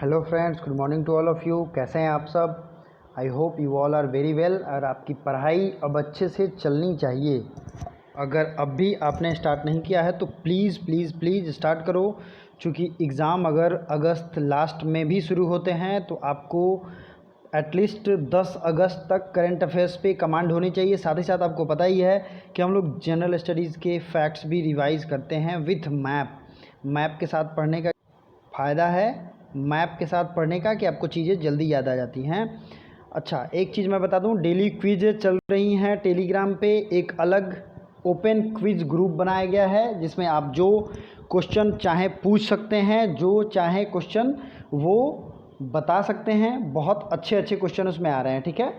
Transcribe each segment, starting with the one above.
Hello friends, good morning to all of you. कैसे हैं आप सब? I hope you all are very well. और आपकी पढ़ाई अब अच्छे से चलनी चाहिए। अगर अब भी आपने स्टार्ट नहीं किया है तो प्लीज़ प्लीज़ प्लीज़ स्टार्ट करो, क्योंकि एग्ज़ाम अगर अगस्त लास्ट में भी शुरू होते हैं तो आपको एटलीस्ट 10 अगस्त तक करंट अफेयर्स पे कमांड होनी चाहिए। साथ ही साथ आपको पता ही है कि हम लोग जनरल स्टडीज़ के फैक्ट्स भी रिवाइज़ करते हैं विथ मैप के साथ पढ़ने का फ़ायदा है, मैप के साथ पढ़ने का, कि आपको चीज़ें जल्दी याद आ जाती हैं। अच्छा, एक चीज़ मैं बता दूं, डेली क्विज चल रही हैं टेलीग्राम पे। एक अलग ओपन क्विज ग्रुप बनाया गया है जिसमें आप जो क्वेश्चन चाहें पूछ सकते हैं, जो चाहें क्वेश्चन वो बता सकते हैं। बहुत अच्छे अच्छे क्वेश्चन उसमें आ रहे हैं, ठीक है।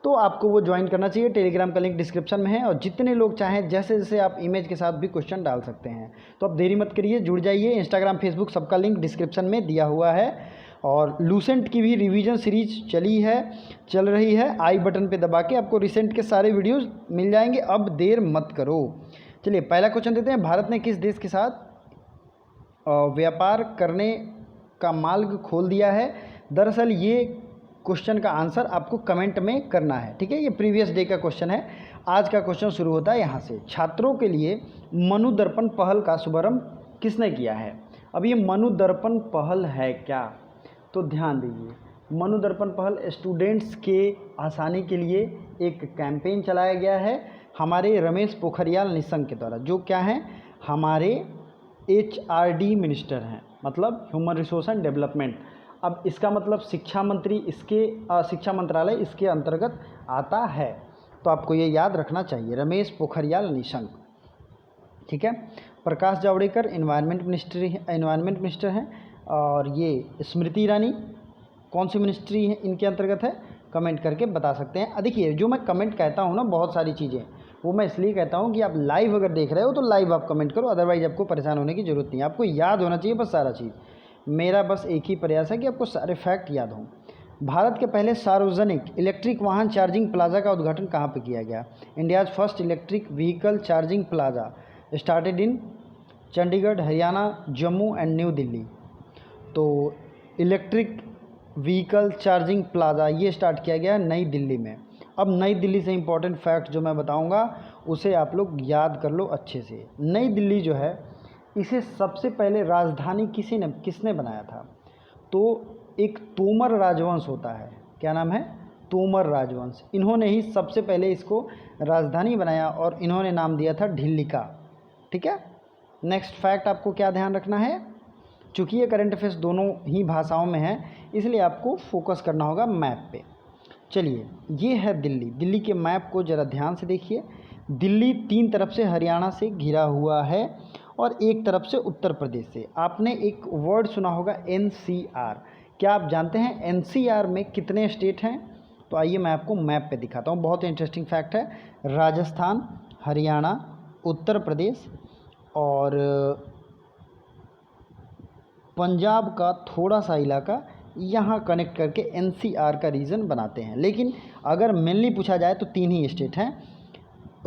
तो आपको वो ज्वाइन करना चाहिए। टेलीग्राम का लिंक डिस्क्रिप्शन में है और जितने लोग चाहें जैसे जैसे आप इमेज के साथ भी क्वेश्चन डाल सकते हैं। तो अब देरी मत करिए, जुड़ जाइए। इंस्टाग्राम, फेसबुक सबका लिंक डिस्क्रिप्शन में दिया हुआ है। और लूसेंट की भी रिवीजन सीरीज चल रही है। आई बटन पे दबा के आपको रिसेंट के सारे वीडियोस मिल जाएंगे। अब देर मत करो, चलिए पहला क्वेश्चन देते हैं। भारत ने किस देश के साथ व्यापार करने का मार्ग खोल दिया है? दरअसल ये क्वेश्चन का आंसर आपको कमेंट में करना है, ठीक है। ये प्रीवियस डे का क्वेश्चन है। आज का क्वेश्चन शुरू होता है यहाँ से। छात्रों के लिए मनु दर्पण पहल का शुभारंभ किसने किया है? अब ये मनु दर्पण पहल है क्या? तो ध्यान दीजिए, मनु दर्पण पहल स्टूडेंट्स के आसानी के लिए एक कैंपेन चलाया गया है हमारे रमेश पोखरियाल निशंक के द्वारा, जो क्या हैं, हमारे HRD मिनिस्टर हैं, मतलब ह्यूमन रिसोर्स एंड डेवलपमेंट। अब इसका मतलब शिक्षा मंत्रालय इसके अंतर्गत आता है। तो आपको ये याद रखना चाहिए, रमेश पोखरियाल निशंक, ठीक है। प्रकाश जावड़ेकर एनवायरनमेंट मिनिस्टर हैं। और ये स्मृति ईरानी कौन सी मिनिस्ट्री है इनके अंतर्गत है? कमेंट करके बता सकते हैं। देखिए, जो मैं कमेंट कहता हूँ ना, बहुत सारी चीज़ें वो मैं इसलिए कहता हूँ कि आप लाइव अगर देख रहे हो तो लाइव आप कमेंट करो, अदरवाइज आपको परेशान होने की ज़रूरत नहीं है। आपको याद होना चाहिए बस सारा चीज़। मेरा बस एक ही प्रयास है कि आपको सारे फैक्ट याद हों। भारत के पहले सार्वजनिक इलेक्ट्रिक वाहन चार्जिंग प्लाजा का उद्घाटन कहाँ पर किया गया? India's first electric vehicle charging plaza started in Chandigarh, Haryana, Jammu and new Delhi. तो इलेक्ट्रिक व्हीकल चार्जिंग प्लाजा ये स्टार्ट किया गया नई दिल्ली में। अब नई दिल्ली से इम्पोर्टेंट फैक्ट जो मैं बताऊंगा उसे आप लोग याद कर लो अच्छे से। नई दिल्ली जो है, इसे सबसे पहले राजधानी किसने बनाया था? तो एक तोमर राजवंश होता है। क्या नाम है? तोमर राजवंश। इन्होंने ही सबसे पहले इसको राजधानी बनाया और इन्होंने नाम दिया था ढिल्लिका, ठीक है। नेक्स्ट फैक्ट आपको क्या ध्यान रखना है, चूँकि ये करंट अफेयर्स दोनों ही भाषाओं में है इसलिए आपको फोकस करना होगा मैप पे। चलिए, ये है दिल्ली के मैप को ज़रा ध्यान से देखिए। दिल्ली 3 तरफ से हरियाणा से घिरा हुआ है और एक तरफ से उत्तर प्रदेश से। आपने एक वर्ड सुना होगा NCR। क्या आप जानते हैं NCR में कितने स्टेट हैं? तो आइए मैं आपको मैप पे दिखाता हूँ। बहुत इंटरेस्टिंग फैक्ट है। राजस्थान, हरियाणा, उत्तर प्रदेश और पंजाब का थोड़ा सा इलाका यहाँ कनेक्ट करके NCR का रीजन बनाते हैं। लेकिन अगर मेनली पूछा जाए तो 3 ही स्टेट हैं,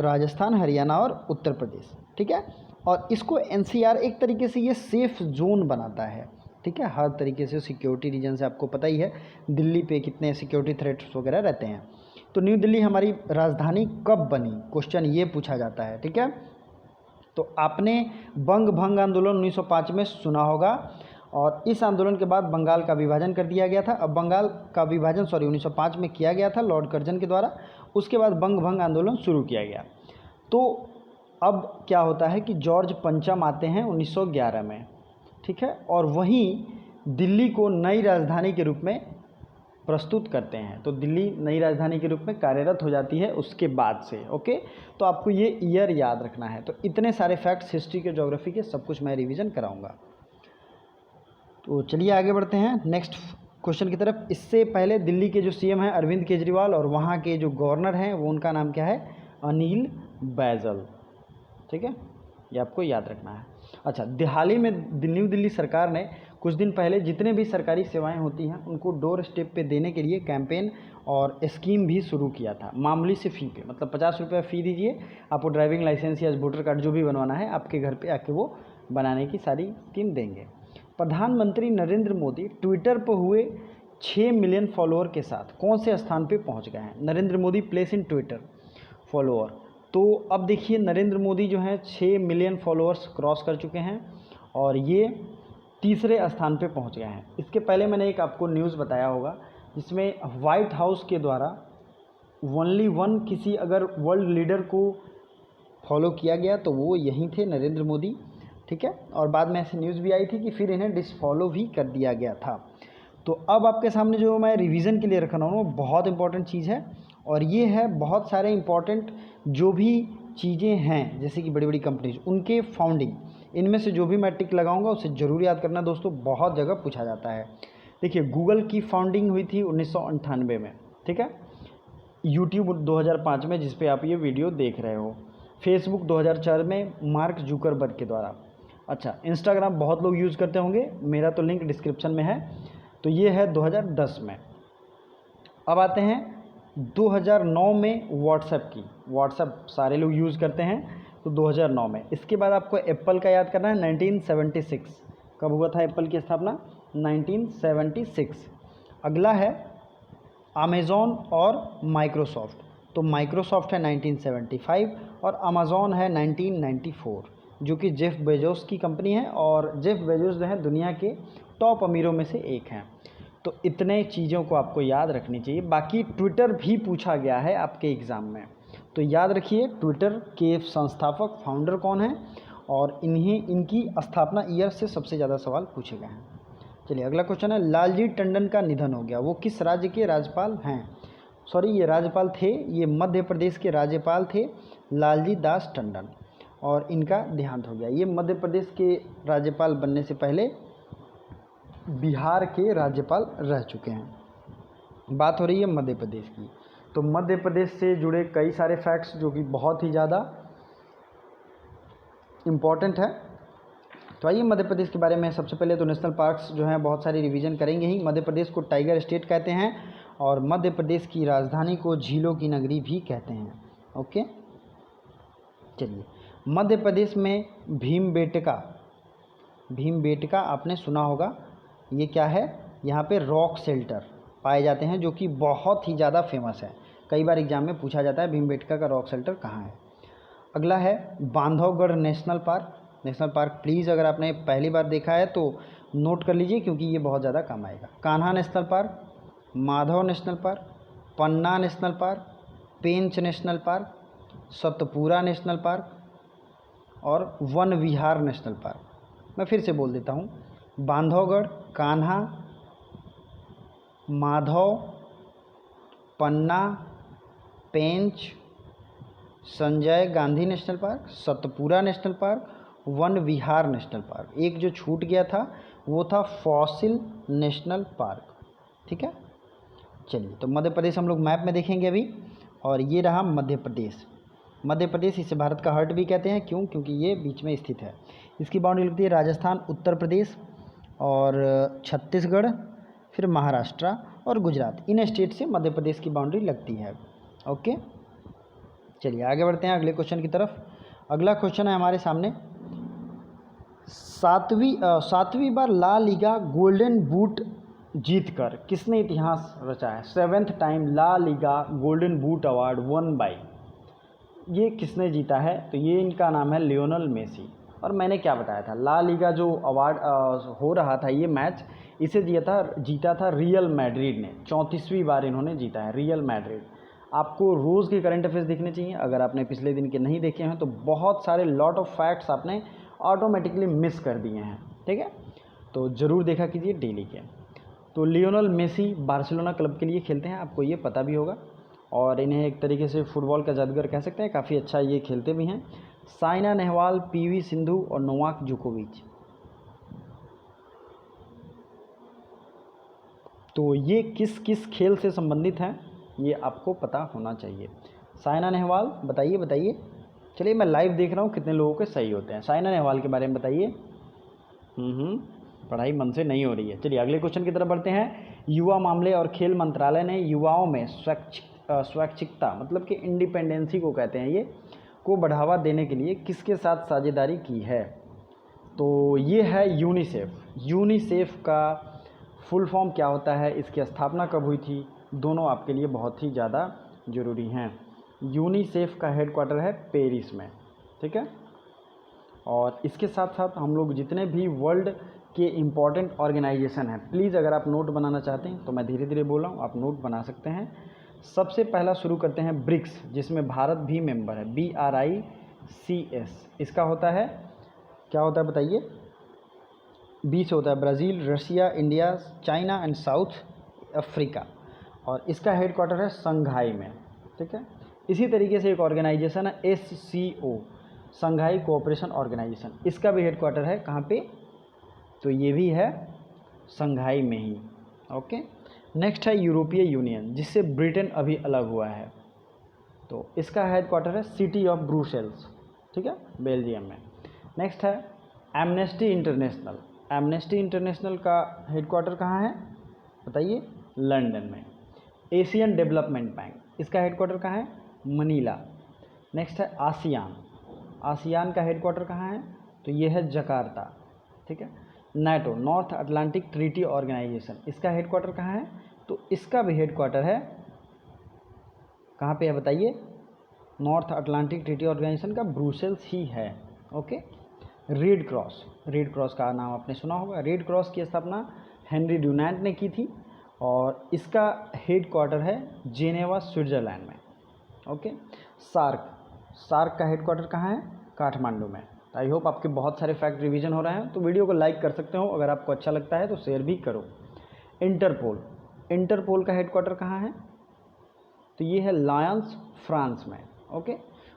राजस्थान, हरियाणा और उत्तर प्रदेश, ठीक है। और इसको NCR एक तरीके से ये सेफ जोन बनाता है, ठीक है। हर तरीके से सिक्योरिटी रीजन से आपको पता ही है दिल्ली पे कितने सिक्योरिटी थ्रेट्स वगैरह रहते हैं। तो न्यू दिल्ली हमारी राजधानी कब बनी, क्वेश्चन ये पूछा जाता है, ठीक है। तो आपने बंग भंग आंदोलन 1905 में सुना होगा और इस आंदोलन के बाद बंगाल का विभाजन कर दिया गया था। अब बंगाल का विभाजन 1905 में किया गया था लॉर्ड कर्जन के द्वारा। उसके बाद बंग भंग आंदोलन शुरू किया गया। तो अब क्या होता है कि जॉर्ज पंचम आते हैं 1911 में, ठीक है। और वहीं दिल्ली को नई राजधानी के रूप में प्रस्तुत करते हैं। तो दिल्ली नई राजधानी के रूप में कार्यरत हो जाती है उसके बाद से, ओके। तो आपको ये ईयर याद रखना है। तो इतने सारे फैक्ट्स हिस्ट्री के, ज्योग्राफी के, सब कुछ मैं रिवीजन कराऊंगा। तो चलिए आगे बढ़ते हैं नेक्स्ट क्वेश्चन की तरफ। इससे पहले दिल्ली के जो CM हैं अरविंद केजरीवाल और वहाँ के जो गवर्नर हैं वो, उनका नाम क्या है? अनिल बैजल, ठीक है। ये आपको याद रखना है। अच्छा, हाल ही में न्यू दिल्ली सरकार ने कुछ दिन पहले जितने भी सरकारी सेवाएं होती हैं उनको डोर स्टेप पे देने के लिए कैंपेन और स्कीम भी शुरू किया था, मामूली से फ़ी पे। मतलब 50 रुपये फ़ी दीजिए, आपको ड्राइविंग लाइसेंस या वोटर कार्ड जो भी बनवाना है आपके घर पे आके वो बनाने की सारी स्कीम देंगे। प्रधानमंत्री नरेंद्र मोदी ट्विटर पर हुए 6 मिलियन फॉलोअर के साथ कौन से स्थान पे पहुंच गए हैं? Narendra Modi place in Twitter follower. तो अब देखिए नरेंद्र मोदी जो हैं 6 मिलियन फॉलोअर्स क्रॉस कर चुके हैं और ये तीसरे स्थान पे पहुंच गए हैं। इसके पहले मैंने एक आपको न्यूज़ बताया होगा जिसमें वाइट हाउस के द्वारा ओनली वन किसी अगर वर्ल्ड लीडर को फॉलो किया गया तो वो यहीं थे, नरेंद्र मोदी। ठीक है, और बाद में ऐसी न्यूज़ भी आई थी कि फिर इन्हें डिसफॉलो भी कर दिया गया था। तो अब आपके सामने जो मैं रिवीजन के लिए रख रहा हूँ वो बहुत इंपॉर्टेंट चीज़ है और ये है बहुत सारे इंपॉर्टेंट जो भी चीज़ें हैं जैसे कि बड़ी बड़ी कंपनीज उनके फाउंडिंग, इनमें से जो भी मैं टिक लगाऊंगा उसे ज़रूर याद करना दोस्तों, बहुत जगह पूछा जाता है। देखिए गूगल की फाउंडिंग हुई थी 1998 में, ठीक है। यूट्यूब 2005 में जिस पे आप ये वीडियो देख रहे हो। फेसबुक 2004 में मार्क जुकरबर्ग के द्वारा। अच्छा, इंस्टाग्राम बहुत लोग यूज़ करते होंगे, मेरा तो लिंक डिस्क्रिप्शन में है। तो ये है 2010 में। अब आते हैं 2009 में व्हाट्सएप की। व्हाट्सएप सारे लोग यूज़ करते हैं तो 2009 में। इसके बाद आपको एप्पल का याद करना है 1976। कब हुआ था एप्पल की स्थापना? 1976। अगला है अमेज़ॉन और माइक्रोसॉफ्ट। तो माइक्रोसॉफ्ट है 1975 और अमेज़ॉन है 1994, जो कि जेफ बेजोस की कंपनी है और जेफ बेजोस जो है दुनिया के टॉप अमीरों में से एक हैं। तो इतने चीज़ों को आपको याद रखनी चाहिए। बाकी ट्विटर भी पूछा गया है आपके एग्ज़ाम में, तो याद रखिए ट्विटर के संस्थापक फाउंडर कौन हैं और इनकी स्थापना ईयर से सबसे ज़्यादा सवाल पूछे गए हैं। चलिए अगला क्वेश्चन है, लालजी टंडन का निधन हो गया, वो किस राज्य के राज्यपाल हैं? सॉरी, ये राज्यपाल थे, ये मध्य प्रदेश के राज्यपाल थे लालजी दास टंडन और इनका देहांत हो गया। ये मध्य प्रदेश के राज्यपाल बनने से पहले बिहार के राज्यपाल रह चुके हैं। बात हो रही है मध्य प्रदेश की, तो मध्य प्रदेश से जुड़े कई सारे फैक्ट्स जो कि बहुत ही ज़्यादा इम्पॉर्टेंट है। तो आइए मध्य प्रदेश के बारे में सबसे पहले तो नेशनल पार्क्स जो हैं बहुत सारी रिवीजन करेंगे ही। मध्य प्रदेश को टाइगर स्टेट कहते हैं और मध्य प्रदेश की राजधानी को झीलों की नगरी भी कहते हैं। ओके, चलिए मध्य प्रदेश में भीमबेटका आपने सुना होगा। ये क्या है? यहाँ पे रॉक शेल्टर पाए जाते हैं जो कि बहुत ही ज़्यादा फेमस है। कई बार एग्जाम में पूछा जाता है भीमबेटका का रॉक शेल्टर कहाँ है। अगला है बांधवगढ़ नेशनल पार्क। प्लीज़ अगर आपने पहली बार देखा है तो नोट कर लीजिए क्योंकि ये बहुत ज़्यादा काम आएगा। Kanha national park, Madhav national park, Panna national park, Pench national park, Satpura national park और वन विहार नेशनल पार्क। मैं फिर से बोल देता हूँ, Bandhavgarh, Kanha, Madhav, Panna, Pench, Sanjay Gandhi national park, Satpura national park, Van Vihar national park. एक जो छूट गया था वो था फॉसिल नेशनल पार्क। ठीक है, चलिए तो मध्य प्रदेश हम लोग मैप में देखेंगे अभी और ये रहा मध्य प्रदेश। इसे भारत का हार्ट भी कहते हैं। क्यों? क्योंकि ये बीच में स्थित है। इसकी बाउंड्री लगती है राजस्थान, उत्तर प्रदेश और छत्तीसगढ़, फिर महाराष्ट्र और गुजरात। इन स्टेट से मध्य प्रदेश की बाउंड्री लगती है। ओके, चलिए आगे बढ़ते हैं अगले क्वेश्चन की तरफ। अगला क्वेश्चन है हमारे सामने, सातवीं बार ला लीगा गोल्डन बूट जीतकर किसने इतिहास रचा है? 7th time La Liga golden boot award won by, ये किसने जीता है? तो ये इनका नाम है लियोनेल मेसी। और मैंने क्या बताया था, ला लीगा जो अवार्ड हो रहा था ये मैच, इसे जीता था रियल मैड्रिड ने। 34वीं बार इन्होंने जीता है रियल मैड्रिड। आपको रोज़ के करंट अफेयर्स देखने चाहिए। अगर आपने पिछले दिन के नहीं देखे हैं तो बहुत सारे लॉट ऑफ फैक्ट्स आपने ऑटोमेटिकली मिस कर दिए हैं। ठीक है, तो ज़रूर देखा कीजिए डेली के। तो लियोनेल मेसी बार्सिलोना क्लब के लिए खेलते हैं, आपको ये पता भी होगा और इन्हें एक तरीके से फुटबॉल का जादूगर कह सकते हैं। काफ़ी अच्छा ये खेलते भी हैं। साइना नेहवाल, पीवी सिंधु और नोवाक जोकोविच, तो ये किस किस खेल से संबंधित हैं ये आपको पता होना चाहिए। साइना नेहवाल बताइए। चलिए मैं लाइव देख रहा हूँ कितने लोगों के सही होते हैं। साइना नेहवाल के बारे में बताइए। पढ़ाई मन से नहीं हो रही है। चलिए अगले क्वेश्चन की तरफ बढ़ते हैं। युवा मामले और खेल मंत्रालय ने युवाओं में स्वैच्छिकता मतलब कि इंडिपेंडेंसी को कहते हैं, ये को बढ़ावा देने के लिए किसके साथ साझेदारी की है? तो ये है यूनिसेफ। यूनिसेफ का फुल फॉर्म क्या होता है, इसकी स्थापना कब हुई थी, दोनों आपके लिए बहुत ही ज़्यादा ज़रूरी हैं। यूनिसेफ का हेडक्वार्टर है पेरिस में, ठीक है। और इसके साथ साथ हम लोग जितने भी वर्ल्ड के इम्पॉर्टेंट ऑर्गेनाइजेशन हैं, प्लीज़ अगर आप नोट बनाना चाहते हैं तो मैं धीरे धीरे बोल रहा हूँ, आप नोट बना सकते हैं। सबसे पहला शुरू करते हैं ब्रिक्स, जिसमें भारत भी मेंबर है, BRICS। इसका होता है, क्या होता है बताइए। बी से होता है Brazil, Russia, India, China and south Africa. और इसका हेडक्वार्टर है संघाई में, ठीक है। इसी तरीके से एक ऑर्गेनाइजेशन है SCO, संघाई कोऑपरेशन ऑर्गेनाइजेशन। इसका भी हेडक्वार्टर है कहाँ पे, तो ये भी है संघाई में ही, ओके। नेक्स्ट है यूरोपीय यूनियन, जिससे ब्रिटेन अभी अलग हुआ है, तो इसका हेडक्वार्टर है सिटी ऑफ ब्रुसेल्स, ठीक है, बेल्जियम में। नेक्स्ट है एमनेस्टी इंटरनेशनल। एमनेस्टी इंटरनेशनल का हेडक्वार्टर कहाँ है बताइए, लंदन में। एशियन डेवलपमेंट बैंक, इसका हेडक्वार्टर कहाँ है, मनीला। नेक्स्ट है आसियान। आसियान का हेडक्वार्टर कहाँ है, तो ये है जकार्ता, ठीक है। NATO, North Atlantic Treaty Organization, इसका हेडक्वार्टर कहाँ है, तो इसका भी हेडक्वार्टर है कहाँ पे है बताइए, नॉर्थ अटलांटिक ट्रीटी ऑर्गेनाइजेशन का ब्रुसेल्स ही है, okay. Red cross, red cross का नाम आपने सुना होगा। रेड क्रॉस की स्थापना हेनरी ड्यूनांट ने की थी और इसका हेडक्वार्टर है जेनेवा, स्विट्ज़रलैंड में, ओके। सार्क, सार्क का हेडक्वार्टर कहाँ है, काठमांडू में। आई होप आपके बहुत सारे फैक्ट रिवीजन हो रहे हैं, तो वीडियो को लाइक कर सकते हो, अगर आपको अच्छा लगता है तो शेयर भी करो। इंटरपोल, इंटरपोल का हेडक्वार्टर कहाँ है, तो ये है लायंस, फ्रांस में, okay.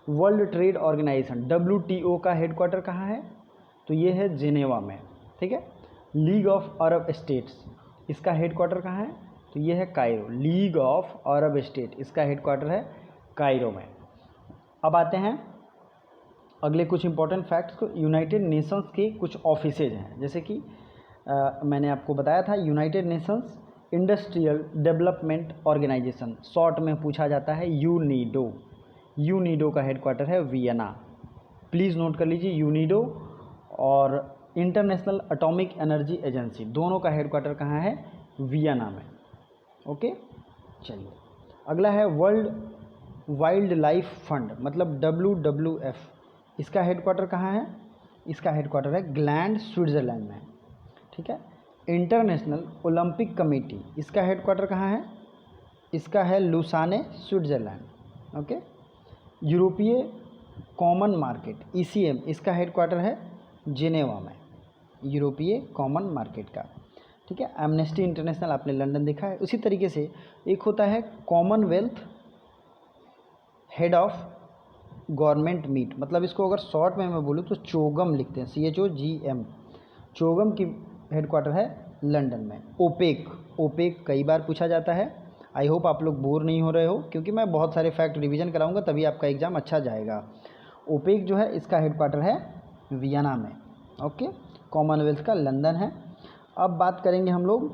World Trade Organization WTO का हेडक्वार्टर कहाँ है, तो ये है जिनेवा में, ठीक है। लीग ऑफ अरब स्टेट्स, इसका हेडक्वार्टर कहाँ है, तो ये है Cairo. League of Arab State, इसका हेडक्वार्टर है कायरो में। अब आते हैं अगले कुछ इंपॉर्टेंट फैक्ट्स को। यूनाइटेड नेशंस के कुछ ऑफिसेज हैं, जैसे कि मैंने आपको बताया था United Nations Industrial Development Organization, short में पूछा जाता है यूनीडो। यूनीडो का हेडक्वार्टर है वियना, प्लीज़ नोट कर लीजिए। यूनीडो और इंटरनेशनल एटॉमिक एनर्जी एजेंसी, दोनों का हेडक्वार्टर कहाँ है, वियना में, ओके। चलिए अगला है वर्ल्ड वाइल्ड लाइफ फंड, मतलब WWF, इसका हेडक्वार्टर कहाँ है, इसका हेडक्वार्टर है ग्लैंड, स्विट्ज़रलैंड में, ठीक है। इंटरनेशनल ओलंपिक कमेटी, इसका हेडक्वार्टर कहाँ है, इसका है लुसाने, स्विट्ज़रलैंड, ओके। यूरोपीय कॉमन मार्केट ECM, इसका हेडक्वार्टर है जिनेवा में, यूरोपीय कॉमन मार्केट का, ठीक है। एमनेस्टी इंटरनेशनल आपने लंदन देखा है। उसी तरीके से एक होता है Commonwealth head of government meet, मतलब इसको अगर शॉर्ट में मैं बोलूँ तो चोगम लिखते हैं, CHOGM। चोगम की हेडक्वार्टर है लंदन में। ओपेक, ओपेक कई बार पूछा जाता है। आई होप आप लोग बोर नहीं हो रहे हो, क्योंकि मैं बहुत सारे फैक्ट रिवीजन कराऊंगा, तभी आपका एग्ज़ाम अच्छा जाएगा। ओपेक जो है इसका हेडक्वार्टर है वियना में, ओके। कॉमनवेल्थ का लंदन है। अब बात करेंगे हम लोग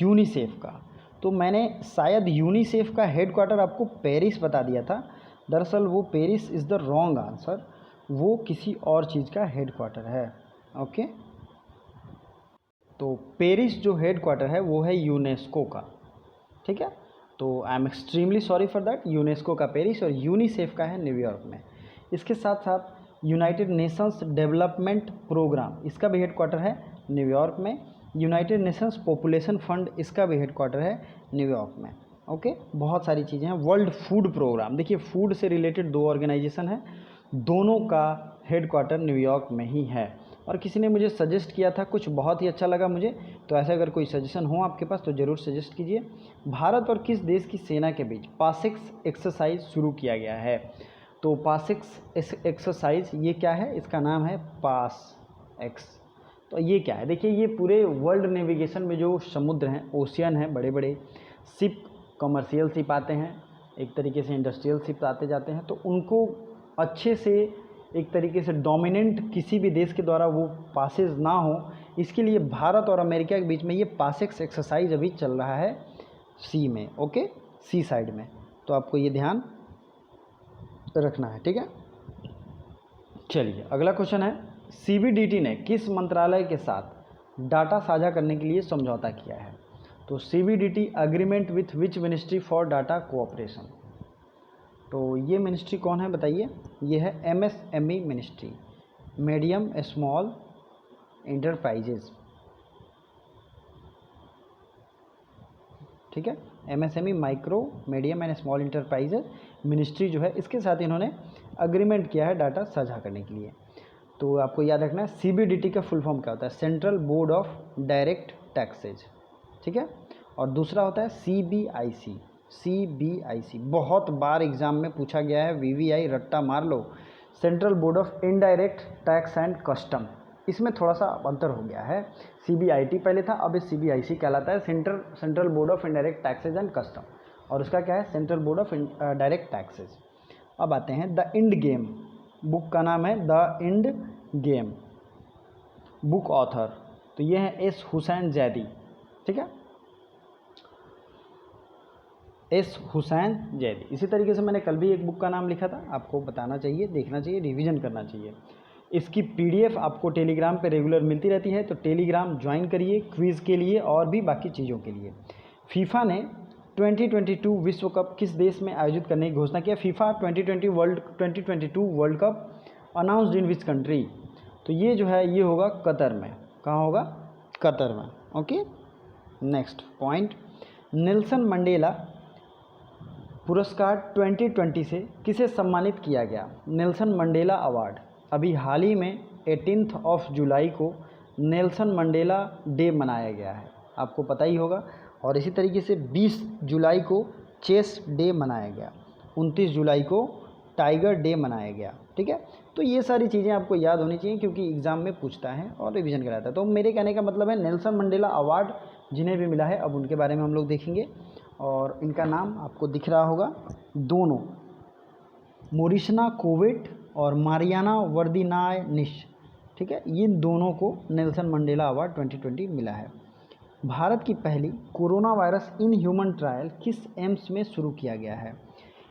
यूनिसेफ का, तो मैंने शायद यूनिसेफ का हेडक्वार्टर आपको पेरिस बता दिया था, दरअसल वो Paris is the wrong answer, वो किसी और चीज़ का हेडक्वार्टर है, ओके। तो पेरिस जो हेडक्वार्टर है वो है यूनेस्को का, ठीक है। तो I am extremely sorry for that, UNESCO का पेरिस और यूनिसेफ का है न्यूयॉर्क में। इसके साथ साथ यूनाइटेड नेशंस डेवलपमेंट प्रोग्राम, इसका भी हेडक्वार्टर है न्यूयॉर्क में। यूनाइटेड नेशंस पॉपुलेशन फंड, इसका भी हेडक्वार्टर है न्यूयॉर्क में, ओके। बहुत सारी चीज़ें हैं। वर्ल्ड फूड प्रोग्राम, देखिए फूड से रिलेटेड 2 ऑर्गेनाइजेशन है, दोनों का हेडक्वार्टर न्यूयॉर्क में ही है। और किसी ने मुझे सजेस्ट किया था, कुछ बहुत ही अच्छा लगा मुझे, तो ऐसा अगर कोई सजेशन हो आपके पास तो ज़रूर सजेस्ट कीजिए। भारत और किस देश की सेना के बीच पासिक्स एक्सरसाइज शुरू किया गया है, तो पासिक्स एक्सरसाइज ये क्या है, इसका नाम है पास एक्स। तो ये क्या है, देखिए ये पूरे वर्ल्ड नेविगेशन में जो समुद्र हैं, ओशियन हैं, बड़े बड़े शिप, कमर्शियल शिप आते हैं, एक तरीके से इंडस्ट्रियल शिप आते जाते हैं, तो उनको अच्छे से एक तरीके से डोमिनेंट किसी भी देश के द्वारा वो पासेज ना हो, इसके लिए भारत और अमेरिका के बीच में ये पासिक्स एक्सरसाइज अभी चल रहा है सी में, ओके, सी साइड में। तो आपको ये ध्यान रखना है, ठीक है। चलिए अगला क्वेश्चन है, CBDT ने किस मंत्रालय के साथ डाटा साझा करने के लिए समझौता किया है? तो CBDT agreement with which ministry for data cooperation. तो ये मिनिस्ट्री कौन है बताइए? ये है MSME ministry, medium small enterprises. ठीक है, MSME micro medium and small enterprises ministry जो है, इसके साथ इन्होंने अग्रीमेंट किया है डाटा साझा करने के लिए। तो आपको याद रखना है CBDT का फुल फॉर्म क्या होता है? Central board of direct taxes. ठीक है, और दूसरा होता है CBIC। बहुत बार एग्जाम में पूछा गया है, VVI रट्टा मार लो। Central board of indirect tax and custom, इसमें थोड़ा सा अंतर हो गया है। CBIT पहले था, अब इस CBIC कहलाता है, central board of indirect taxes and custom, और उसका क्या है? Central board of direct taxes. अब आते हैं द इंड गेम, बुक का नाम है the end game, book author तो ये है S हुसैन जैदी। ठीक है, S हुसैन जैदी। इसी तरीके से मैंने कल भी एक बुक का नाम लिखा था, आपको बताना चाहिए, देखना चाहिए, रिवीजन करना चाहिए। इसकी PDF आपको टेलीग्राम पे रेगुलर मिलती रहती है, तो टेलीग्राम ज्वाइन करिए क्विज़ के लिए और भी बाकी चीज़ों के लिए। फीफा ने 2022 विश्व कप किस देश में आयोजित करने की घोषणा किया? FIFA 2022 world cup announced in which country? तो ये जो है ये होगा कतर में। कहाँ होगा? कतर में। Okay, next point, Nelson Mandela पुरस्कार 2020 से किसे सम्मानित किया गया? Nelson Mandela award. अभी हाल ही में 18 जुलाई को नेल्सन मंडेला डे मनाया गया है, आपको पता ही होगा। और इसी तरीके से 20 जुलाई को चेस डे मनाया गया, 29 जुलाई को टाइगर डे मनाया गया। ठीक है, तो ये सारी चीज़ें आपको याद होनी चाहिए क्योंकि एग्ज़ाम में पूछता है और रिवीजन कराता है। तो मेरे कहने का मतलब है नेल्सन मंडेला अवार्ड जिन्हें भी मिला है, अब उनके बारे में हम लोग देखेंगे। और इनका नाम आपको दिख रहा होगा, दोनों मोरिशना कोविट और मारियाना वर्दीनायनिश। ठीक है, ये दोनों को नेल्सन मंडेला अवार्ड 2020 मिला है। भारत की पहली corona virus in human trial किस एम्स में शुरू किया गया है?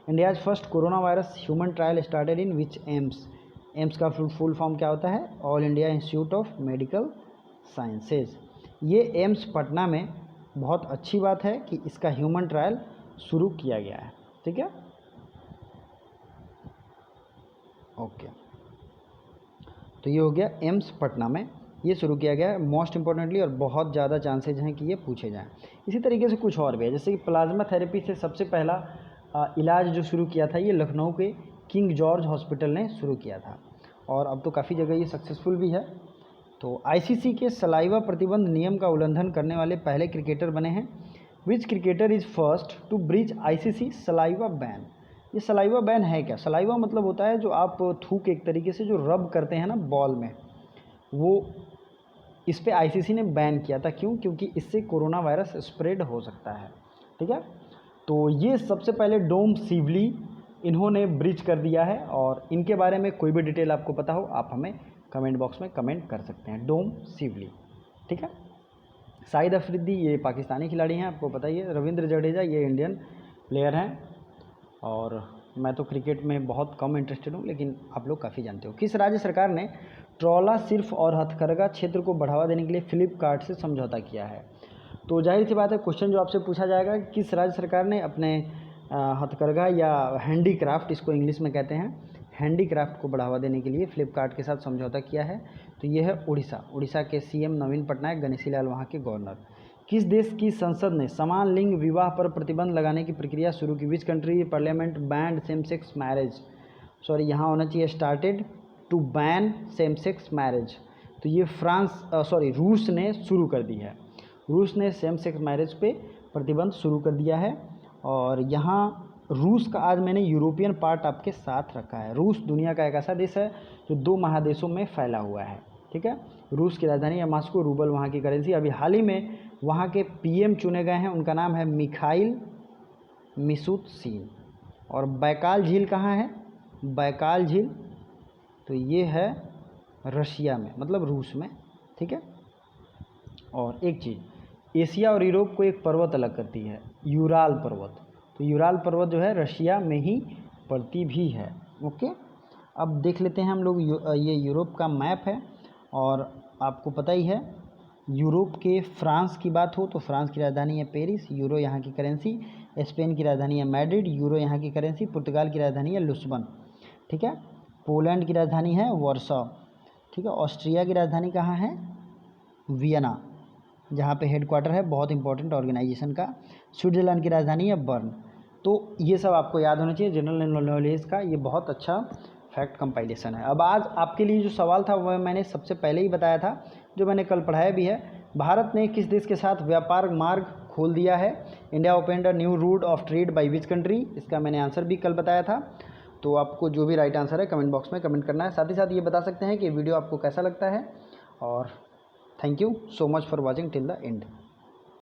India's first corona virus human trial started in which aims? AIIMS का फुल फॉर्म क्या होता है? All India institute of medical sciences. ये एम्स पटना में, बहुत अच्छी बात है कि इसका ह्यूमन ट्रायल शुरू किया गया है। ठीक है, ओके, तो ये हो गया एम्स पटना में, ये शुरू किया गया है मोस्ट इंपॉर्टेंटली, और बहुत ज़्यादा चांसेज हैं कि ये पूछे जाएं। इसी तरीके से कुछ और भी है, जैसे कि प्लाज्मा थेरेपी से सबसे पहला इलाज जो शुरू किया था, ये लखनऊ के किंग जॉर्ज हॉस्पिटल ने शुरू किया था, और अब तो काफ़ी जगह ये सक्सेसफुल भी है। तो ICC के सलाइवा प्रतिबंध नियम का उल्लंघन करने वाले पहले क्रिकेटर बने हैं। Which cricketer is first to breach ICC saliva ban? ये सलाइवा बैन है क्या? सलाइवा मतलब होता है जो आप थूक एक तरीके से जो रब करते हैं ना बॉल में, वो इस पे ICC ने बैन किया था। क्यों? क्योंकि इससे कोरोना वायरस स्प्रेड हो सकता है। ठीक है, तो ये सबसे पहले डोम सिवली इन्होंने ब्रीच कर दिया है, और इनके बारे में कोई भी डिटेल आपको पता हो आप हमें कमेंट बॉक्स में कमेंट कर सकते हैं। डोम सिवली। ठीक है, शाहिद अफरीदी ये पाकिस्तानी खिलाड़ी हैं, आपको पता ही है। रविंद्र जडेजा ये इंडियन प्लेयर हैं, और मैं तो क्रिकेट में बहुत कम इंटरेस्टेड हूँ, लेकिन आप लोग काफ़ी जानते हो। किस राज्य सरकार ने ट्रॉला सिर्फ और हथकरघा क्षेत्र को बढ़ावा देने के लिए फ्लिपकार्ट से समझौता किया है? तो जाहिर सी बात है, क्वेश्चन जो आपसे पूछा जाएगा कि किस राज्य सरकार ने अपने हथकरघा या हैंडीक्राफ्ट, इसको इंग्लिश में कहते हैं, हैंडीक्राफ्ट को बढ़ावा देने के लिए फ्लिपकार्ट के साथ समझौता किया है? तो ये है उड़ीसा। उड़ीसा के CM नवीन पटनायक, गणेशी लाल वहाँ के गवर्नर। किस देश की संसद ने समान लिंग विवाह पर प्रतिबंध लगाने की प्रक्रिया शुरू की? Which country parliament banned same sex marriage? Sorry, यहाँ होना चाहिए started to ban same sex marriage. तो ये रूस ने शुरू कर दी है। रूस ने सेम सेक्स मैरिज पे प्रतिबंध शुरू कर दिया है। और यहाँ रूस का आज मैंने यूरोपियन पार्ट आपके साथ रखा है। रूस दुनिया का एक ऐसा देश है जो 2 महादेशों में फैला हुआ है। ठीक है, रूस की राजधानी है मॉस्को, रूबल वहाँ की करेंसी। अभी हाल ही में वहाँ के PM चुने गए हैं, उनका नाम है मिखाइल मिशुत्सिन। और बैकाल झील कहाँ है? बैकाल झील तो ये है रशिया में, मतलब रूस में। ठीक है, और एक चीज़, एशिया और यूरोप को एक पर्वत अलग करती है, यूराल पर्वत। तो यूराल पर्वत जो है रशिया में ही पड़ती भी है। ओके, अब देख लेते हैं हम लोग ये यूरोप का मैप है, और आपको पता ही है यूरोप के फ्रांस की बात हो तो फ्रांस की राजधानी है पेरिस, यूरो यहाँ की करेंसी। स्पेन की राजधानी है मैड्रिड, यूरो यहाँ की करेंसी। पुर्तगाल की राजधानी है लिस्बन, ठीक है। पोलैंड की राजधानी है वार्सो, ठीक है। ऑस्ट्रिया की राजधानी कहाँ है? वियना, जहाँ पे हेडक्वार्टर है बहुत इंपॉर्टेंट ऑर्गेनाइजेशन का। स्विट्ज़रलैंड की राजधानी है बर्न। तो ये सब आपको याद होना चाहिए जनरल नॉलेज का, ये बहुत अच्छा फैक्ट कंपाइलेशन है। अब आज आपके लिए जो सवाल था वह मैंने सबसे पहले ही बताया था, जो मैंने कल पढ़ाया भी है। भारत ने किस देश के साथ व्यापार मार्ग खोल दिया है? India opened a new root of trade by which country? इसका मैंने आंसर भी कल बताया था। तो आपको जो भी राइट आंसर है कमेंट बॉक्स में कमेंट करना है। साथ ही साथ ये बता सकते हैं कि वीडियो आपको कैसा लगता है। और thank you so much for watching till the end.